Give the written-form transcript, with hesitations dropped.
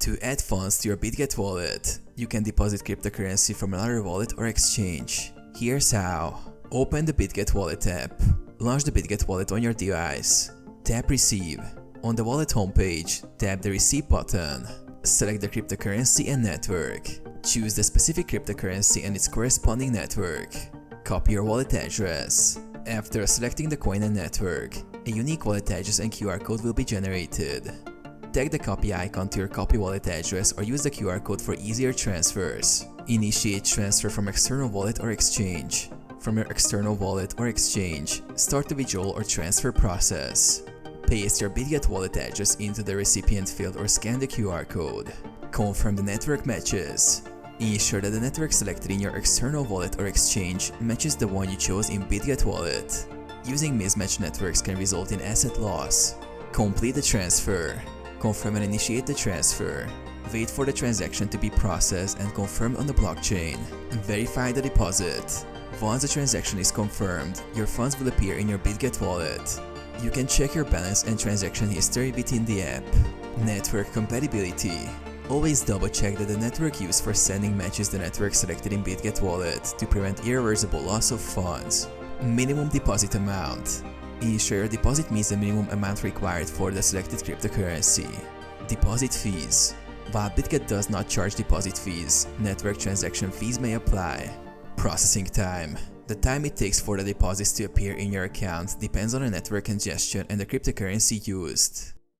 To add funds to your Bitget wallet, you can deposit cryptocurrency from another wallet or exchange. Here's how. Open the Bitget wallet app. Launch the Bitget wallet on your device. Tap Receive. On the wallet homepage, tap the Receive button. Select the cryptocurrency and network. Choose the specific cryptocurrency and its corresponding network. Copy your wallet address. After selecting the coin and network, a unique wallet address and QR code will be generated. Tag the copy icon to your copy wallet address or use the QR code for easier transfers. Initiate transfer from external wallet or exchange. From your external wallet or exchange, start the withdrawal or transfer process. Paste your Bitget wallet address into the recipient field or scan the QR code. Confirm the network matches. Ensure that the network selected in your external wallet or exchange matches the one you chose in Bitget wallet. Using mismatched networks can result in asset loss. Complete the transfer. Confirm and initiate the transfer. Wait for the transaction to be processed and confirmed on the blockchain. Verify the deposit. Once the transaction is confirmed, your funds will appear in your Bitget wallet. You can check your balance and transaction history within the app. Network compatibility. Always double check that the network used for sending matches the network selected in Bitget wallet to prevent irreversible loss of funds. Minimum deposit amount. Ensure your deposit meets the minimum amount required for the selected cryptocurrency. Deposit fees. While Bitget does not charge deposit fees, network transaction fees may apply. Processing time. The time it takes for the deposits to appear in your account depends on the network congestion and the cryptocurrency used.